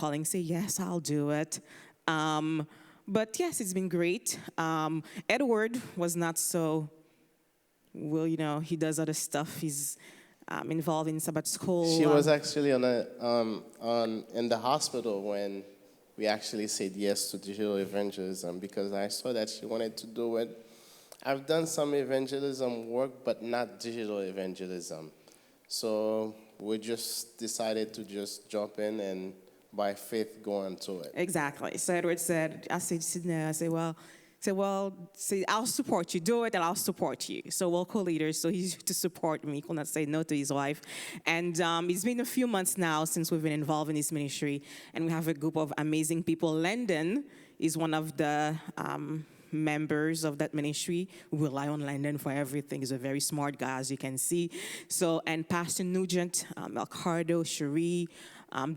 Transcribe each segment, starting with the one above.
calling, say, yes, I'll do it. But yes, it's been great. Edward was not so, well, he does other stuff. He's involved in Sabbath school. She was actually in the hospital when we actually said yes to digital evangelism because I saw that she wanted to do it. I've done some evangelism work, but not digital evangelism. So we just decided to just jump in and by faith go into it. Exactly. So Edward said, I said, no. I said, I'll support you. Do it, and I'll support you. So we're co-leaders, so he's to support me. He could not say no to his wife. And it's been a few months now since we've been involved in this ministry, and we have a group of amazing people. Landon is one of the members of that ministry. We rely on Landon for everything. He's a very smart guy, as you can see. So, and Pastor Nugent, Elcardo, Cherie,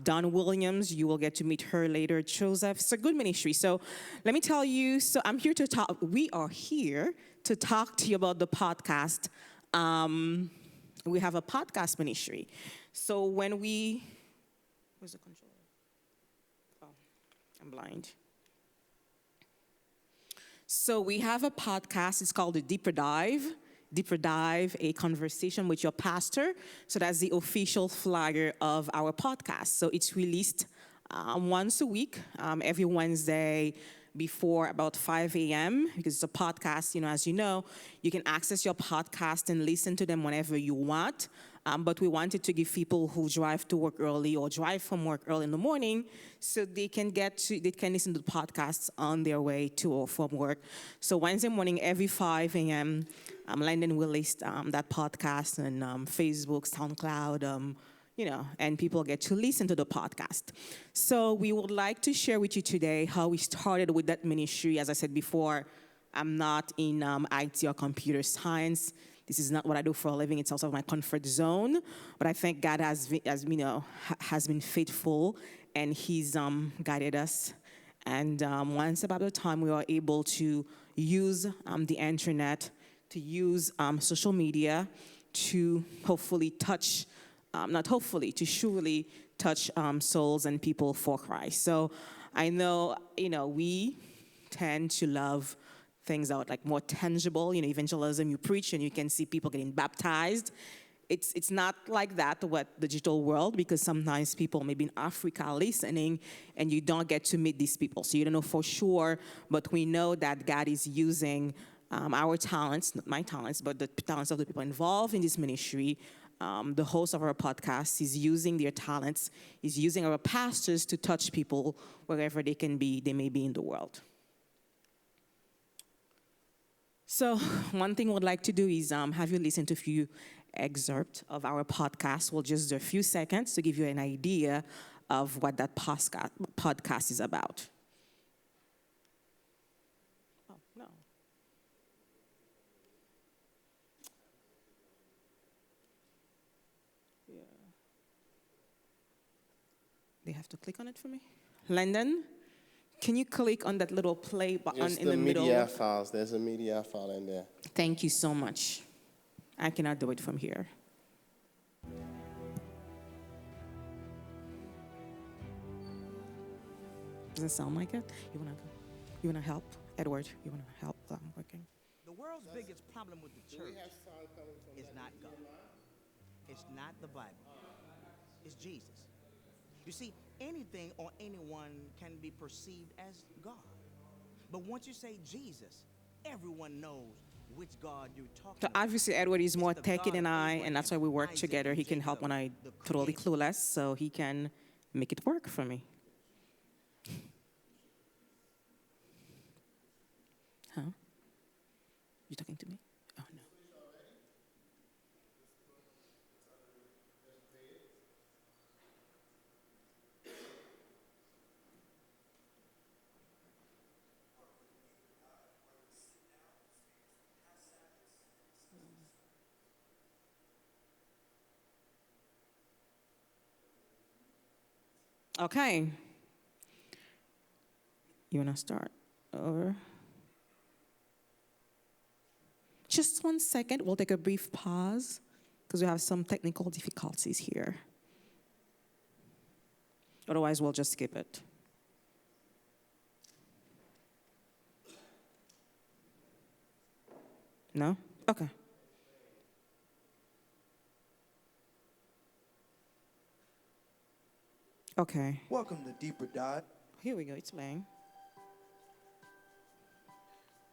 Don Williams, you will get to meet her later. Joseph, it's a good ministry. So let me tell you, so I'm here to talk, we are here to talk to you about the podcast. We have a podcast ministry. So when where's the controller? Oh, I'm blind. So we have a podcast. It's called the Deeper Dive. Deeper Dive, a conversation with your pastor. So that's the official flyer of our podcast. So it's released once a week, every Wednesday before about 5 a.m. because it's a podcast. As you know, you can access your podcast and listen to them whenever you want. But we wanted to give people who drive to work early or drive from work early in the morning so they can listen to the podcasts on their way to or from work. So Wednesday morning, every 5 a.m., Landon will list that podcast on Facebook, SoundCloud, and people get to listen to the podcast. So we would like to share with you today how we started with that ministry. As I said before, I'm not in IT or computer science. This is not what I do for a living. It's also my comfort zone. But I think God has been faithful, and He's guided us. And once about the time we were able to use the internet, to use social media to hopefully touch, to surely touch souls and people for Christ. So I know, we tend to love things that are like more tangible, evangelism, you preach and you can see people getting baptized. It's not like that with the digital world because sometimes people may be in Africa listening and you don't get to meet these people. So you don't know for sure, but we know that God is using our talents, not my talents, but the talents of the people involved in this ministry. The host of our podcast is using their talents, is using our pastors to touch people wherever they may be in the world. So one thing we'd like to do is have you listen to a few excerpts of our podcast. We'll just do a few seconds to give you an idea of what that podcast is about. Oh, no. Yeah. They have to click on it for me? Landon? Can you click on that little play button in the middle? Media files. There's a media file in there. Thank you so much. I cannot do it from here. Does it sound like it? You wanna help, Edward? You wanna help? Working. The world's biggest problem with the church is not God. It's not the Bible. It's Jesus. You see, anything or anyone can be perceived as God. But once you say Jesus, everyone knows which God you're talking So about. obviously Edward is more techy than I, and that's why we work together. He can help when I'm totally clueless, so he can make it work for me. Huh? You talking to me? Oh, no. Okay. You want to start over? Just 1 second. We'll take a brief pause because we have some technical difficulties here. Otherwise, we'll just skip it. No? Okay. Okay. Welcome to Deeper Dive. Here we go. It's playing.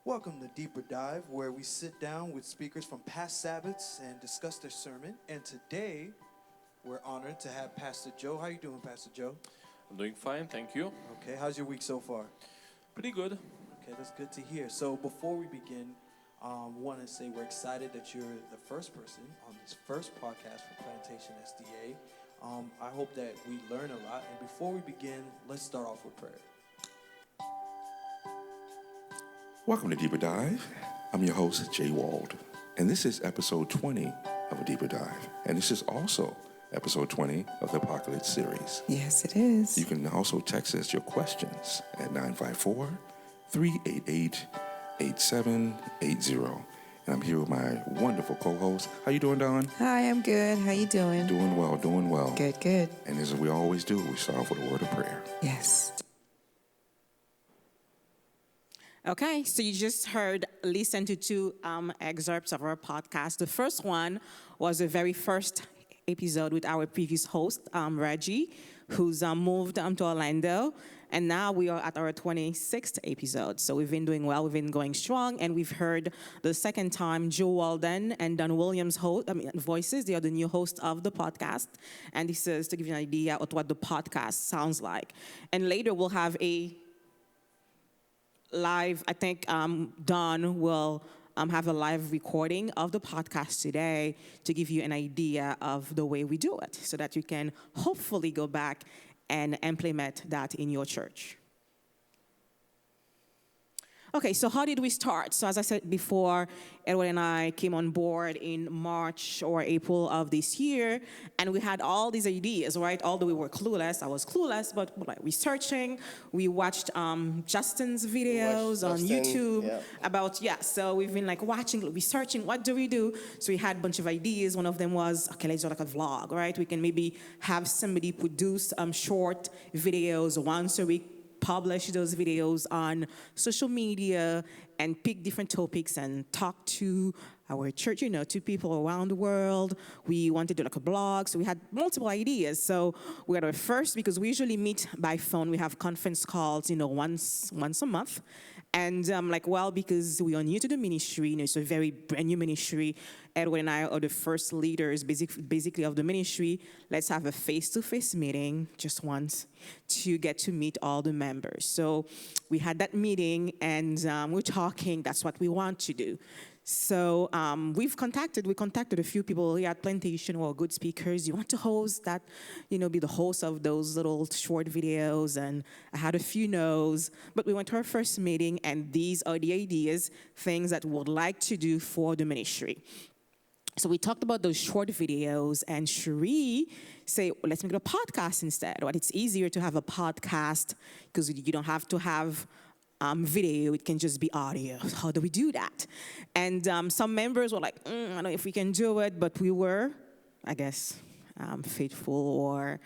Welcome to Deeper Dive, where we sit down with speakers from past Sabbaths and discuss their sermon. And today, we're honored to have Pastor Joe. How you doing, Pastor Joe? I'm doing fine, thank you. Okay, how's your week so far? Pretty good. Okay, that's good to hear. So before we begin, want to say we're excited that you're the first person on this first podcast for Plantation SDA. I hope that we learn a lot. And before we begin, let's start off with prayer. Welcome to Deeper Dive. I'm your host, Jay Wald, and this is episode 20 of a Deeper Dive. And this is also episode 20 of the Apocalypse series. Yes, it is. You can also text us your questions at 954-388-8780. And I'm here with my wonderful co-host. How you doing, Dawn? Hi, I'm good. How you doing? Doing well, doing well. Good, good. And as we always do, we start off with a word of prayer. Yes. Okay, so you just listened to two excerpts of our podcast. The first one was the very first episode with our previous host, Reggie, who's moved to Orlando. And now we are at our 26th episode. So we've been doing well, we've been going strong, and we've heard the second time Joe Walden and Don Williams' voices. They are the new hosts of the podcast. And this is to give you an idea of what the podcast sounds like. And later we'll have a live, I think Don will have a live recording of the podcast today to give you an idea of the way we do it so that you can hopefully go back and implement that in your church. Okay, so how did we start? So as I said before, Edouard and I came on board in March or April of this year, and we had all these ideas, right? Although we were clueless, I was clueless, but like researching, we watched Justin's videos on YouTube about, so we've been like watching, researching, what do we do? So we had a bunch of ideas. One of them was, okay, let's do like a vlog, right? We can maybe have somebody produce short videos once a week, publish those videos on social media and pick different topics and talk to our church, to people around the world. We wanted to do like a blog, so we had multiple ideas. So we had our first, because we usually meet by phone, we have conference calls, once a month. And because we are new to the ministry, it's a very brand new ministry. Edward and I are the first leaders, basically of the ministry. Let's have a face-to-face meeting just once to get to meet all the members. So we had that meeting, and we're talking. That's what we want to do. So we contacted a few people here at Plantation who are good speakers. You want to host that, be the host of those little short videos? And I had a few no's, but we went to our first meeting, and these are the ideas, things that we would like to do for the ministry. So we talked about those short videos, and Cherie said, well, let's make it a podcast instead. But it's easier to have a podcast because you don't have to have video, it can just be audio. How do we do that? And some members were like, I don't know if we can do it, but we were, I guess, faithful, or,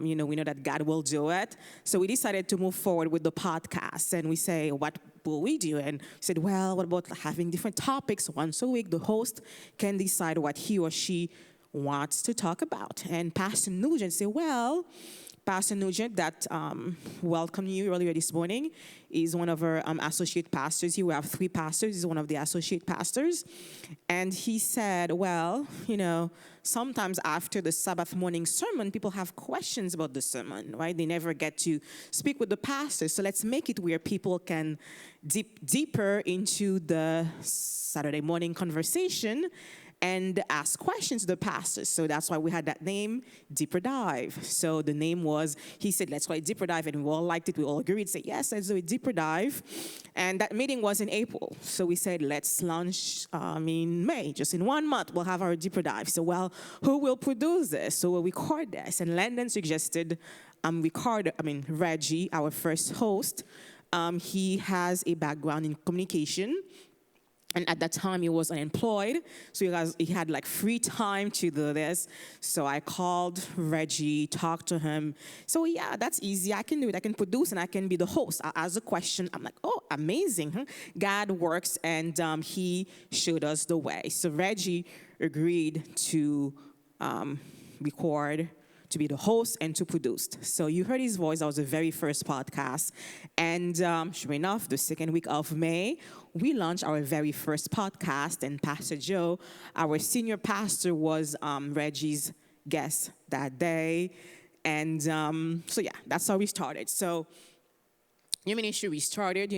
we know that God will do it. So we decided to move forward with the podcast, and we say, what will we do? And we said, well, what about having different topics once a week? The host can decide what he or she wants to talk about. And Pastor Nugent said, well, Pastor Nugent, that welcomed you earlier this morning, is one of our associate pastors here. We have 3 pastors. He's one of the associate pastors. And he said, well, sometimes after the Sabbath morning sermon, people have questions about the sermon, right? They never get to speak with the pastor. So let's make it where people can dip deeper into the Saturday morning conversation and ask questions to the pastors. So that's why we had that name, Deeper Dive. So the name was, he said, let's call it Deeper Dive, and we all liked it. We all agreed, say, yes, let's do it, Deeper Dive. And that meeting was in April. So we said, let's launch in May. Just in 1 month, we'll have our Deeper Dive. So, well, who will produce this? So we'll record this. And Landon suggested Reggie, our first host. He has a background in communication. And at that time, he was unemployed, so he had like free time to do this. So I called Reggie, talked to him. So yeah, that's easy. I can do it. I can produce and I can be the host. I asked a question. I'm like, oh, amazing. Huh? God works, and he showed us the way. So Reggie agreed to record, to be the host, and to produce. So you heard his voice. That was the very first podcast. And sure enough, the second week of May, we launched our very first podcast. And Pastor Joe, our senior pastor, was Reggie's guest that day. And so yeah, that's how we started. So new ministry, we started,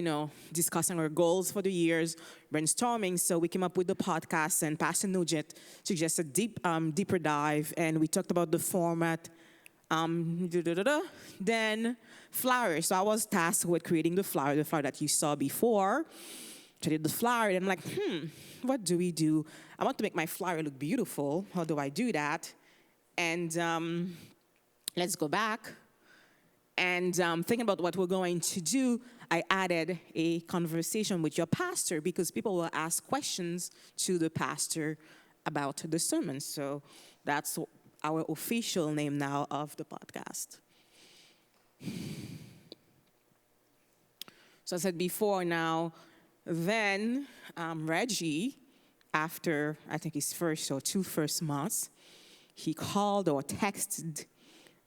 discussing our goals for the years, brainstorming. So we came up with the podcast, and Pastor Nugent suggested deeper dive, and we talked about the format. Then flyer. So I was tasked with creating the flyer that you saw before. So I did the flyer, and I'm like, what do we do? I want to make my flyer look beautiful. How do I do that? And let's go back. And thinking about what we're going to do, I added a conversation with your pastor, because people will ask questions to the pastor about the sermon. So that's our official name now of the podcast. So I said before now, then Reggie, after I think his first or two first months, he called or texted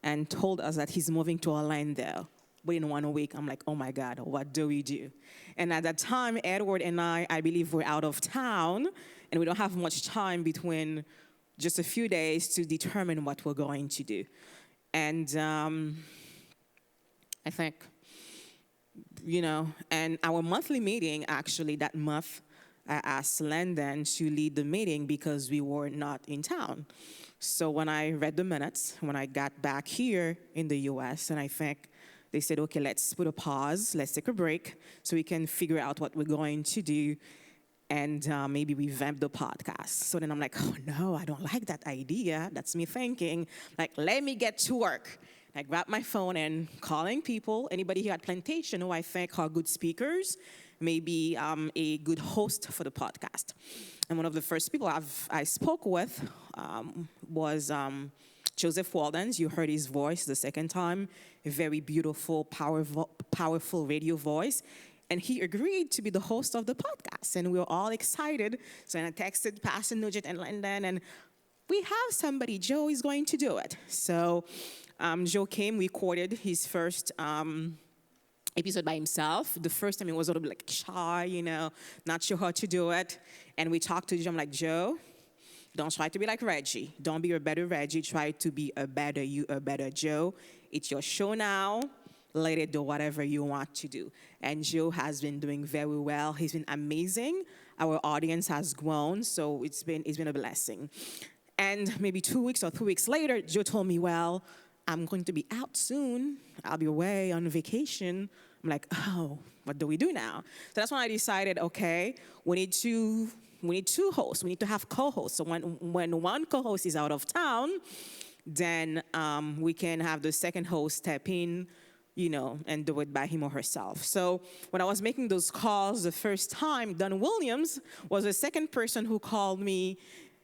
and told us that he's moving to Orlando within 1 week. I'm like, oh my God, what do we do? And at that time, Edouard and I believe, were out of town, and we don't have much time between just a few days to determine what we're going to do. And I think, and our monthly meeting, actually, that month, I asked Landon to lead the meeting because we were not in town. So when I read the minutes, when I got back here in the U.S., and I think they said, okay, let's put a pause, let's take a break so we can figure out what we're going to do, and maybe revamp the podcast. So then I'm like, oh no, I don't like that idea. That's me thinking, like, let me get to work. I grabbed my phone and calling people, anybody here at Plantation who I think are good speakers, maybe a good host for the podcast. And one of the first people I spoke with was Joseph Waldens. You heard his voice the second time, a very beautiful, powerful radio voice. And he agreed to be the host of the podcast. And we were all excited. So I texted Pastor Nugent and Landon, and we have somebody. Joe is going to do it. So Joe came, recorded his first episode by himself. The first time he was a little bit like shy, not sure how to do it. And we talked to Joe. I'm like, Joe, don't try to be like Reggie. Don't be a better Reggie. Try to be a better you, a better Joe. It's your show now. Let it do whatever you want to do. And Joe has been doing very well. He's been amazing. Our audience has grown, so it's been a blessing. And maybe 2 weeks or 3 weeks later, Joe told me, well, I'm going to be out soon. I'll be away on vacation. I'm like, oh, what do we do now? So that's when I decided, okay, we need two hosts. We need to have co-hosts. So when one co-host is out of town, then we can have the second host step in, and do it by him or herself. So when I was making those calls the first time, Don Williams was the second person who called me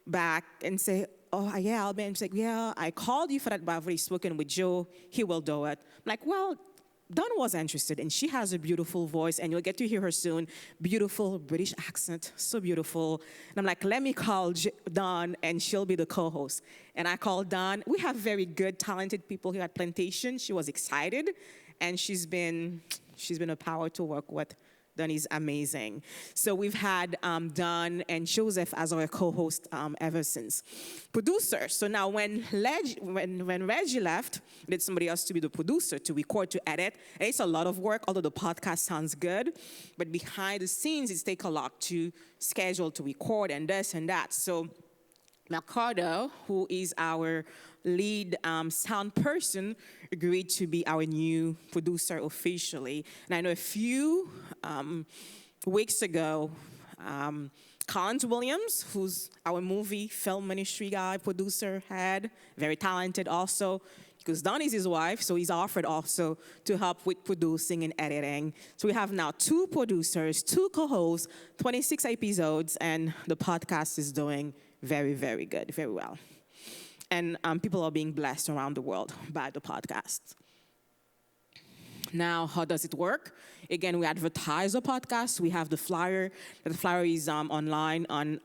back and say, oh, yeah, I'll be. And she's like, yeah, I called you for that, but I've already spoken with Joe. He will do it. I'm like, well, Dawn was interested, and she has a beautiful voice, and you'll get to hear her soon. Beautiful British accent, so beautiful. And I'm like, let me call Dawn, and she'll be the co-host. And I called Dawn. We have very good, talented people here at Plantation. She was excited, and she's been a power to work with. Dawn is amazing. So we've had Dawn and Joseph as our co-host ever since. Producer. So now when Reggie left, we did somebody else to be the producer, to record, to edit. And it's a lot of work, although the podcast sounds good. But behind the scenes, it takes a lot to schedule, to record, and this and that. So Mercado, who is our lead sound person, agreed to be our new producer officially. And I know a few weeks ago, Collins Williams, who's our movie film ministry guy, producer, head, very talented also, because Don is his wife, so he's offered also to help with producing and editing. So we have now 2 producers, 2 co-hosts, 26 episodes, and the podcast is doing very, very good, very well. And people are being blessed around the world by the podcast. Now, how does it work? Again, we advertise the podcast. We have the flyer. The flyer is online on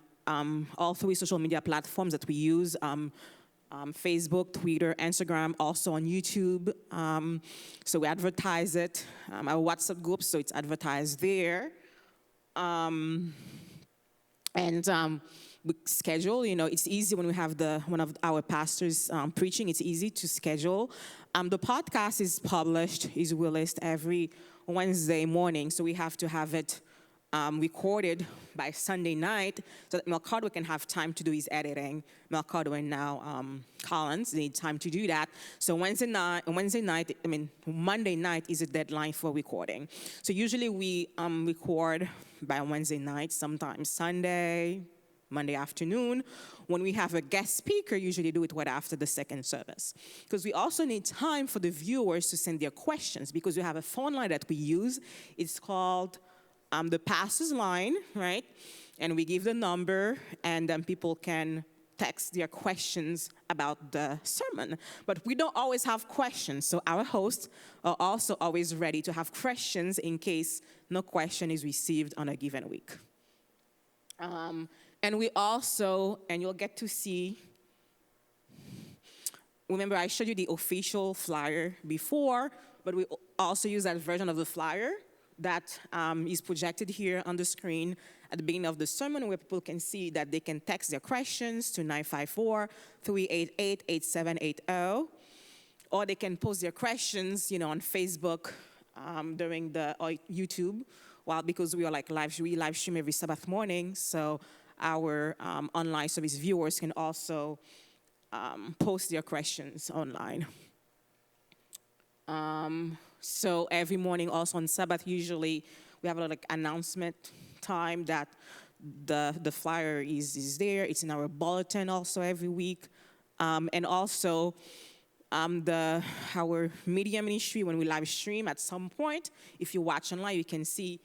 all 3 social media platforms that we use. Facebook, Twitter, Instagram, also on YouTube. So we advertise it. Our WhatsApp group, so it's advertised there. We schedule, it's easy when we have one of our pastors preaching, it's easy to schedule. The podcast is released every Wednesday morning, so we have to have it recorded by Sunday night so that Melcado can have time to do his editing. Melcado and now Collins need time to do that. So Monday night is a deadline for recording. So usually we record by Wednesday night, sometimes Sunday, Monday afternoon. When we have a guest speaker, usually do it right after the second service. Because we also need time for the viewers to send their questions, because we have a phone line that we use. It's called the pastor's line, right? And we give the number, and then people can text their questions about the sermon. But we don't always have questions, so our hosts are also always ready to have questions in case no question is received on a given week. And we also, and you'll get to see, remember I showed you the official flyer before, but we also use that version of the flyer that is projected here on the screen at the beginning of the sermon, where people can see that they can text their questions to 954-388-8780, or they can post their questions, on Facebook during or YouTube, because we are we live stream every Sabbath morning, so our online service viewers can also post their questions online. So every morning, also on Sabbath, usually we have a announcement time that the flyer is there. It's in our bulletin also every week. And also our media ministry, when we live stream at some point, if you watch online, you can see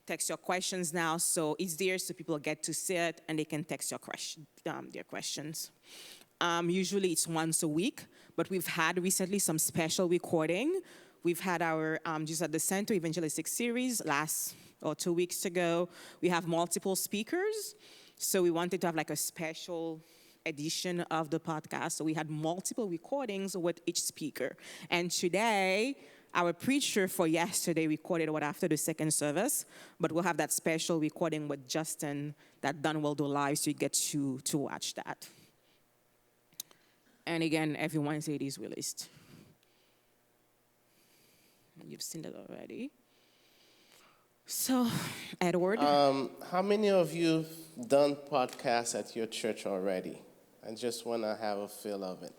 text your questions now. So it's there so people get to see it and they can text their questions. Usually it's once a week, but we've had recently some special recording. We've had our Jesus at the Center Evangelistic series 2 weeks ago. We have multiple speakers, so we wanted to have a special edition of the podcast. So we had multiple recordings with each speaker. And today, our preacher for yesterday recorded after the second service, but we'll have that special recording with Justin that Don will do live, so you get to watch that. And again, every Wednesday it is released. You've seen it already. So, Edward. How many of you done podcasts at your church already? I just want to have a feel of it.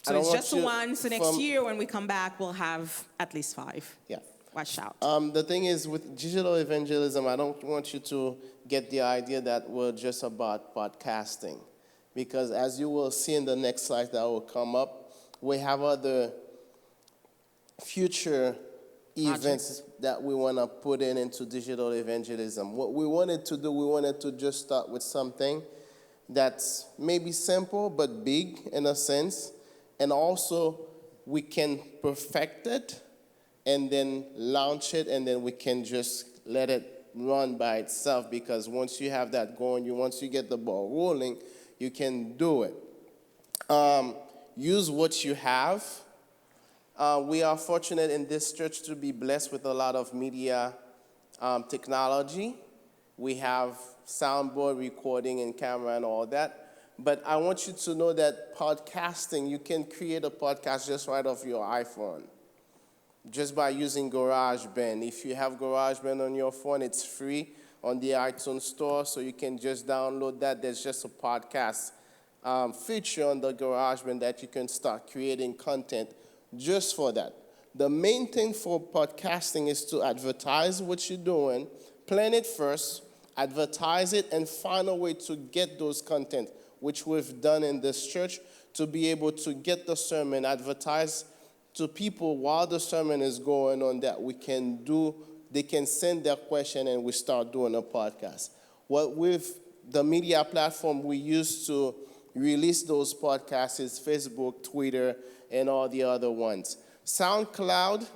So it's just one. So next year when we come back, we'll have at least 5. Yeah. Watch out. The thing is, with digital evangelism, I don't want you to get the idea that we're just about podcasting. Because as you will see in the next slide that will come up, we have other future events that we want to put into digital evangelism. What we wanted to do, we wanted to just start with something that's maybe simple but big in a sense, and also we can perfect it and then launch it, and then we can just let it run by itself, because once you have that going, once you get the ball rolling, you can do it. Use what you have. We are fortunate in this church to be blessed with a lot of media technology. We have soundboard, recording, and camera and all that. But I want you to know that podcasting, you can create a podcast just right off your iPhone, just by using GarageBand. If you have GarageBand on your phone, it's free on the iTunes store, so you can just download that. There's just a podcast feature on the GarageBand that you can start creating content just for that. The main thing for podcasting is to advertise what you're doing, plan it first, advertise it, and find a way to get those content, which we've done in this church, to be able to get the sermon advertised to people while the sermon is going on, that they can send their question and we start doing a podcast. What with the media platform we use to release those podcasts is Facebook, Twitter, and all the other ones. SoundCloud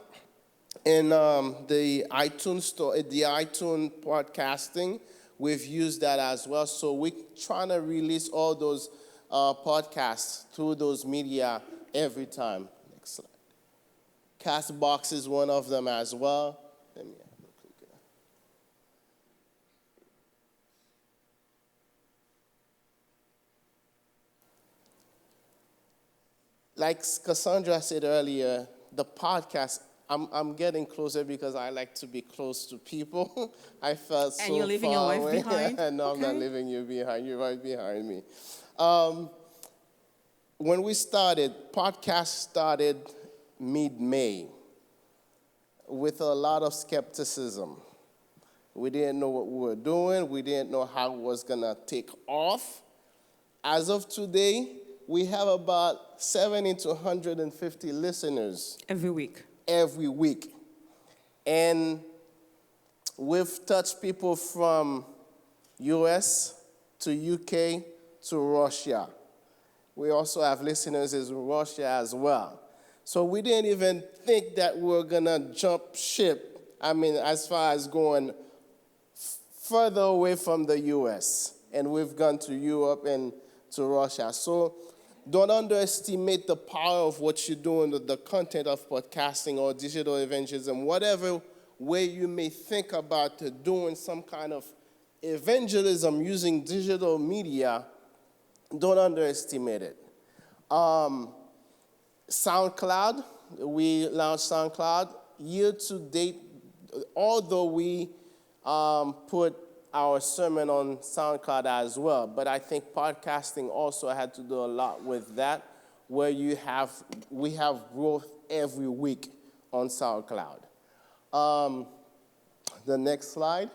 and the iTunes store, the iTunes podcasting, we've used that as well. So we're trying to release all those podcasts through those media every time. Next slide. Castbox is one of them as well. Let me have a quick look. Like Cassandra said earlier, the podcast, I'm getting closer because I like to be close to people. I felt so far away. And you're leaving your wife behind? No, I'm not leaving you behind. You're right behind me. When we started, podcast started mid-May with a lot of skepticism. We didn't know what we were doing. We didn't know how it was going to take off. As of today, we have about 70 to 150 listeners. Every week. Every week. And we've touched people from US to UK to Russia. We also have listeners in Russia as well. So we didn't even think that we were going to jump ship, as far as going further away from the US. And we've gone to Europe and to Russia. So don't underestimate the power of what you're doing with the content of podcasting or digital evangelism. Whatever way you may think about doing some kind of evangelism using digital media, don't underestimate it. SoundCloud, we launched SoundCloud. Year to date, although we put our sermon on SoundCloud as well, but I think podcasting also had to do a lot with that, where we have growth every week on SoundCloud. The next slide,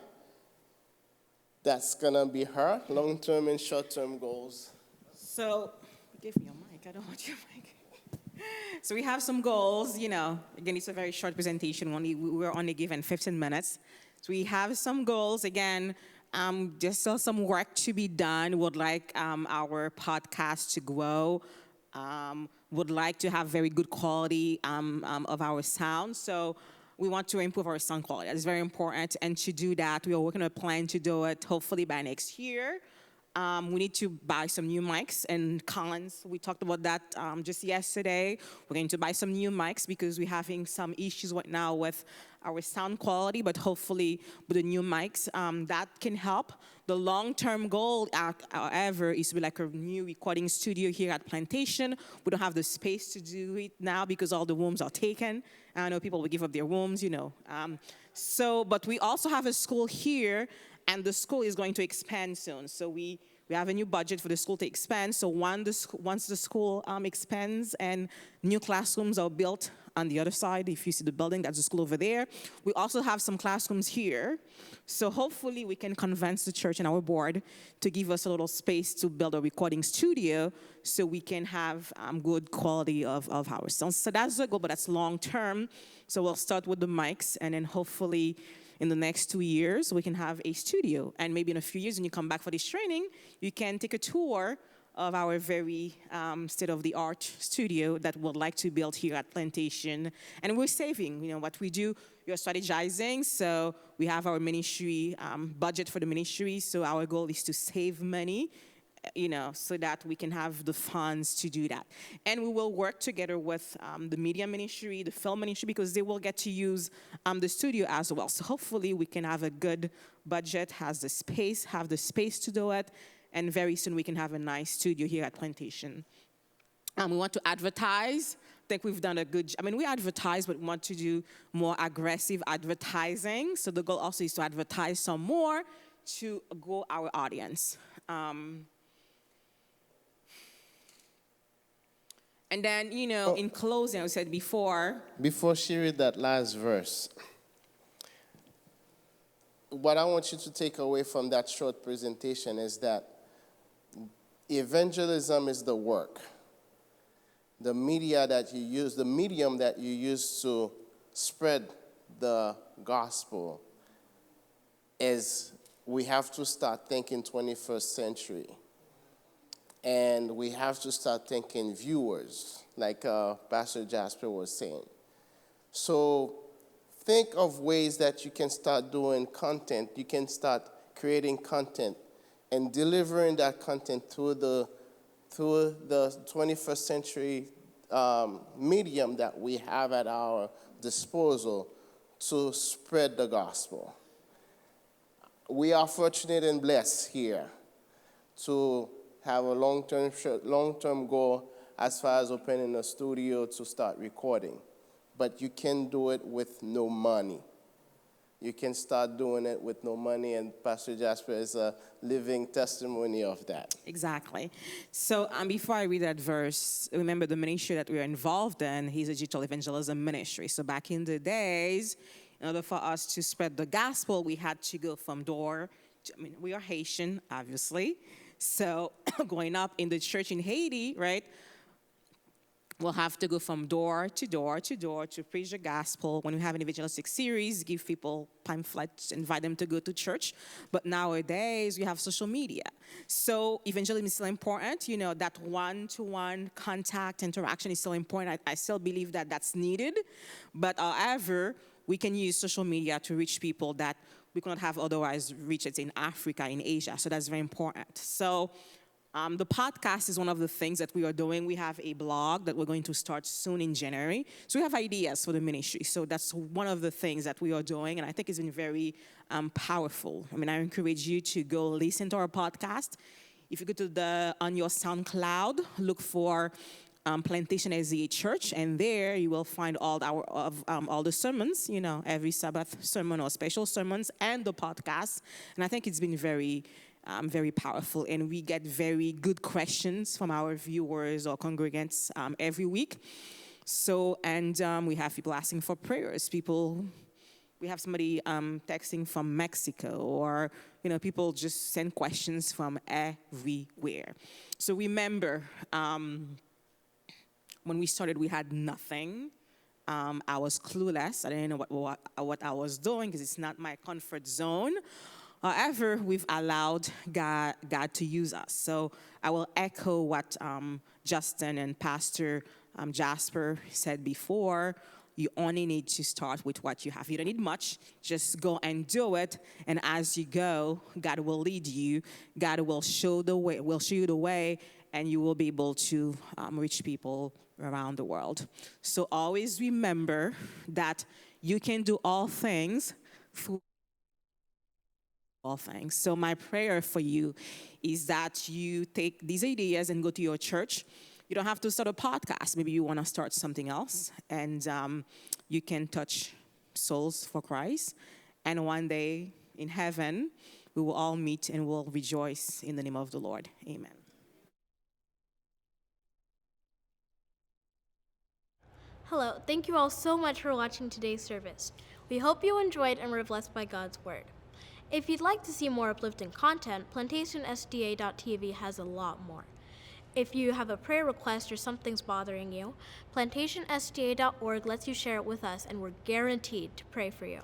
that's gonna be her, long-term and short-term goals. So, give me your mic, I don't want your mic. So we have some goals, again, it's a very short presentation, we're only given 15 minutes. So we have some goals. Again, there's still some work to be done. Would like our podcast to grow. Would like to have very good quality of our sound. So we want to improve our sound quality. That's very important. And to do that, we are working on a plan to do it hopefully by next year. We need to buy some new mics and Collins. We talked about that just yesterday. We're going to buy some new mics because we're having some issues right now with our sound quality, but hopefully with the new mics, that can help. The long-term goal, however, is to be like a new recording studio here at Plantation. We don't have the space to do it now because all the rooms are taken. I know people will give up their rooms, but we also have a school here, and the school is going to expand soon. So we have a new budget for the school to expand. So once the school expands and new classrooms are built on the other side, if you see the building, that's the school over there. We also have some classrooms here. So hopefully we can convince the church and our board to give us a little space to build a recording studio so we can have good quality of our sound. So that's the goal, but that's long term. So we'll start with the mics, and then hopefully in the next 2 years, we can have a studio. And maybe in a few years, when you come back for this training, you can take a tour of our very state-of-the-art studio that we'd like to build here at Plantation. And we're saving, what we do, we are strategizing. So we have our ministry budget for the ministry. So our goal is to save money, so that we can have the funds to do that. And we will work together with the media ministry, the film ministry, because they will get to use the studio as well. So hopefully we can have a good budget, have the space to do it, and very soon we can have a nice studio here at Plantation. We want to advertise. I think we've done a good job. We advertise, but we want to do more aggressive advertising. So the goal also is to advertise some more to grow our audience. And then, in closing, I said before. Before she read that last verse, what I want you to take away from that short presentation is that evangelism is the work. the media that you use, the medium that you use to spread the gospel is we have to start thinking 21st century. And we have to start thinking viewers, like Pastor Jasper was saying. So think of ways that you can start doing content. You can start creating content and delivering that content through the 21st century medium that we have at our disposal to spread the gospel. We are fortunate and blessed here to have a long-term goal as far as opening a studio to start recording. But you can do it with no money. You can start doing it with no money, and Pastor Jasper is a living testimony of that. Exactly. So before I read that verse, remember the ministry that we are involved in, he's a digital evangelism ministry. So back in the days, in order for us to spread the gospel, we had to go from door to, we are Haitian, obviously. So going up in the church in Haiti, right, we'll have to go from door to door to door to preach the gospel. When we have an evangelistic series, give people pamphlets, invite them to go to church. But nowadays, we have social media. So evangelism is still important. You know, that one-to-one contact, interaction is still important. I still believe that that's needed. But however, we can use social media to reach people that we could not have otherwise reached in Africa, in Asia. So that's very important. So the podcast is one of the things that we are doing. We have a blog that we're going to start soon in January. So we have ideas for the ministry. So that's one of the things that we are doing, and I think it's been very powerful. I encourage you to go listen to our podcast. If you go to on your SoundCloud, look for Plantation SDA Church, and there you will find all the sermons, every Sabbath sermon or special sermons, and the podcast. And I think it's been very powerful, and we get very good questions from our viewers or congregants every week. So, and we have people asking for prayers. We have somebody texting from Mexico, or people just send questions from everywhere. So remember, when we started, we had nothing. I was clueless. I didn't know what I was doing because it's not my comfort zone. However, we've allowed God to use us. So I will echo what Justin and Pastor Jasper said before. You only need to start with what you have. You don't need much. Just go and do it. And as you go, God will lead you. God will show you the way, and you will be able to reach people around the world. So always remember that you can do all things through all things. So my prayer for you is that you take these ideas and go to your church. You don't have to start a podcast. Maybe you want to start something else, and you can touch souls for Christ. And one day in heaven, we will all meet and we'll rejoice in the name of the Lord. Amen. Hello, thank you all so much for watching today's service. We hope you enjoyed and were blessed by God's Word. If you'd like to see more uplifting content, PlantationSDA.tv has a lot more. If you have a prayer request or something's bothering you, PlantationSDA.org lets you share it with us, and we're guaranteed to pray for you.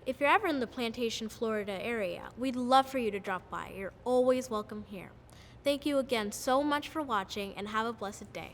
If you're ever in the Plantation, Florida area, we'd love for you to drop by. You're always welcome here. Thank you again so much for watching, and have a blessed day.